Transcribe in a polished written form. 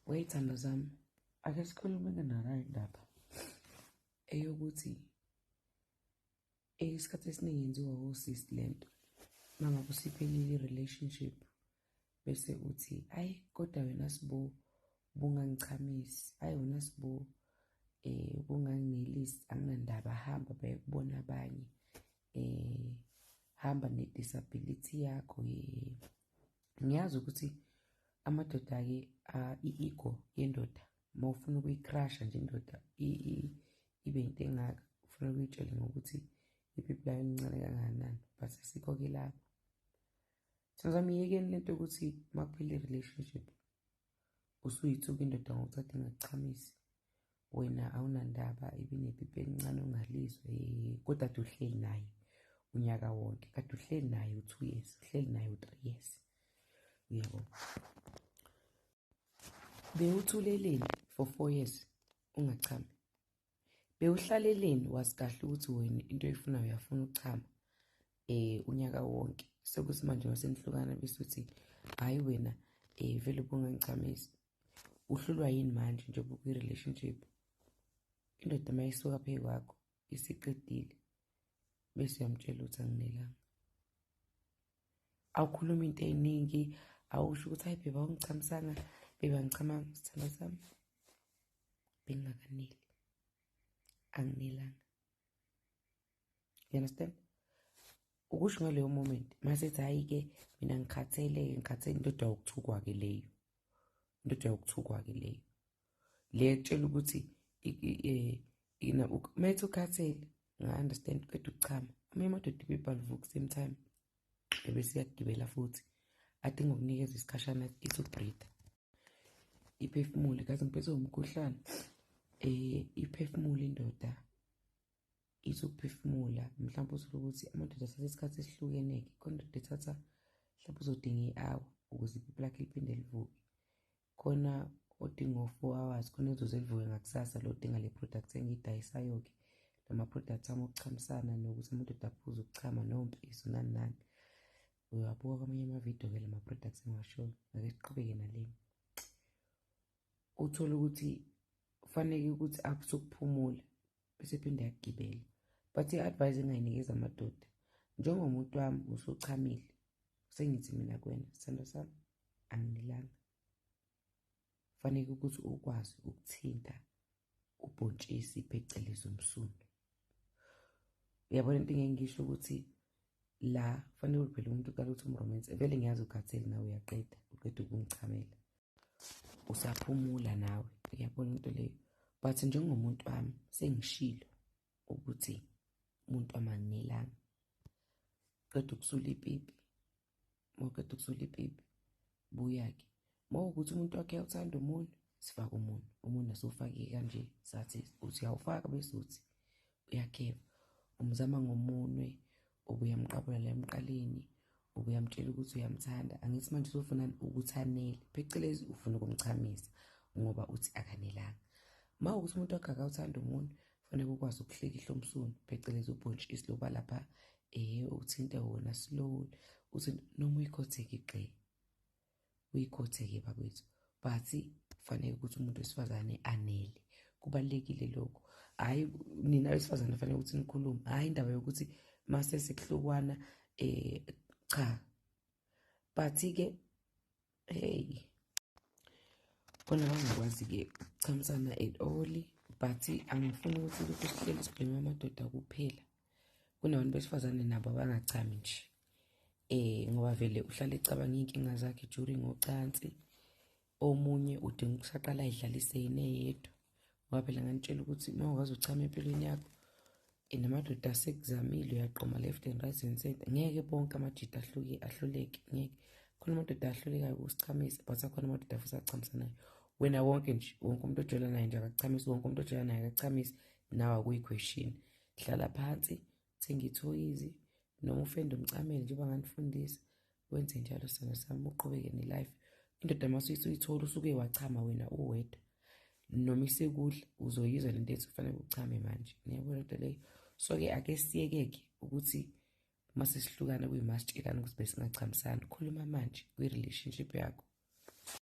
Wayithanda zami, ake sikhulume-ke nala indaba eyokuthi isikhathi esiningi yenziwa osisi lento. Mangabe usiphelile i-relationship bese uthi, ayi kodwa wena Sibo bungangichamisi, ayi wena Sibo bunganginelisi, anginandaba, hamba bayokubona abanye, hamba ne-disability yakho. Ngiyazi ukuthi amadoda-ke i-ego yendoda ma ufuna ukuyikrasha nje indoda ibe into engaka, ufuna ukuyitshela ngokuthi ipipi layo lincane kangakanani, but asikho-ke lapho. Sazama iyekeni lento yokuthi uma kuphela i-relationship usuyithuka indoda ngokuthi ade ingakuchamisi, wena awunandaba, ibinepipi elincane ongalizwa, kodwa ade uhleli naye unyaka wonke, kade uhleli naye u-2 years, uhleli naye u-3 years. Uyabo, bewuthuleleni for 4 years ungachami? Bewuhlaleleni wazi kahle ukuthi wena into oyifunayo uyafuna ukuchama unyaka wonke? Sekuthi manje masenihlukana bese uthi hhayi wena vele ubungangichamisi. Uhlulwa yini manje njengoba ukwi-relationship? Indoda uma isuka phezu kwakho isiqedile bese uyamtshela ukuthi anginelanga. Awukhuluma into ey'ningi, awusho ukuthi hayi beba awungichamisanga, beba angichamanga. Sithando sami, bengingakaneli, anginelanga. You understand? Ukusho ngaleyo moment masethi hhayi-ke mina ngikhathele indoda yokuthukwa-ke leyo. Indoda yokuthukwa-ke leyo le etshela ukuthi methi ukhathele, nga-understand qeda ukuchama. Amanye amadoda ipipi alivuki same time ebese iyagibela futhi adinga ukunikeza isikhashana ithi ukubhrida, iphefumule. Kazi ngiphethwe umkhuhlane, iphefumule indoda, ithi ukuphefumula. Mhlawumbe uthole ukuthi amadoda athatha isikhathi esihlukene-ke, khona indoda ethatha mhlawumbe uzodinga i-hour ukuze ipipi lakhe liphinde livuke, khona odinga o-4 hours, khona ezoze livuke ngakusasa lo odinga le product engiyidayisayo-ke. Lama-product ami okuchamisana nokuthi amadoda aphuze ukuchama nompisi nani nani. Uyabuka kwamanye amavidiyo-ke lama-products engiwashoyo. Ake siqhubeke nalena. Uthole ukuthi kufanele ukuthi aphuze ukuphumula bese phinde yakugibela. But i-advice engayinikeza amadoda, njengomuntu wami usuchamile, sengithi mina kuwena sithando sami, anginelanga. Kufanele ukuthi ukwazi ukuthinta ubhontshisi phecelezi umsundu. Uyabona into engisho ukuthi la kufanele phela umuntu uqala ukuthi umromanse. Vele ngiyazi ukhathele nawe uyaqeda, uqeda ukungichamela, usaphumula nawe. Uyabona into leyo. But njengomuntu wami sengishilo ukuthi umuntu wami anginelanga. Qeda ukusula ipipi. Mawuqeda ukusula ipipi, buya-ke. Mawukuthi umuntu wakhe uyawuthanda umunwe, sifake umunwe. Umunwe asiwufaki kanje, sathi uthi uyawufaka bese uthi uyakheva. Umzama ngomunwe, ubuyamqabula la emqaleni, ubuyamtshela ukuthi uyamthanda. Angithi manje usufuna ukuthi anele, phecelezi ufuna ukumchamisa ngoba uthi akanelanga. Mawukuthi umuntu wakhe akawuthanda umunwe, kufanele ukwazi ukuhlekihla umsunu, phecelezi ubhontshisi loba lapha uthinte wona slowly, uthi noma uyikhothe-ke gqe. Uyikhothe-ke bakwethu. But kufanele ukuthi umuntu wesifazane anele. Kubalulekile lokho. Hhayi nina wesifazane kufanele ukuthi nikhulume, hhayi indaba yokuthi mase sekuhlukwana cha. But-ke hey, khona bangakwazi-ke ukuchamisana at all. But angifuni ukuthi lokhu sihleli siblame amadoda kuphela. Kunabantu besifazane nabo abangachami nje. Ngoba vele uhlale ecabanga iy'nkinga zakhe during ucansi. Omunye udinga ukusaqala ayidlalise yena eyedwa. Ngoba phela nganitshela ukuthi uma ukwazi uchama empilweni yakho, namadoda asekuzamile, uyaqoma left and right and center. Ngeke bonke amajita ahluleke, ngeke. Khona amadoda ahlulekayo ukusichamisa, but akhona amadoda futhi achamisanayo. Wena wonke nje, wonke umuntu ojola naye nje akakuchamisi, wonke umuntu ojola naye akakuchamisi, nawe akuyi-question. Hlala phansi, thenga ithoyizi, noma ufende umcamele njengoba nganifundisa, wenze njalo sithando sami, uqhubeke ne-life. Indoda mase uyithola usuke wachama wena uwedwa, noma isekudla uzoyizwa lento ethi kufanele uchame manje. Ngiyabona into leyo. So-ke ake siyeke-ke ukuthi mase sihlukana kuyimasitshelana ukuthi besingachamisani. Khuluma manje kwi-relationship yakho.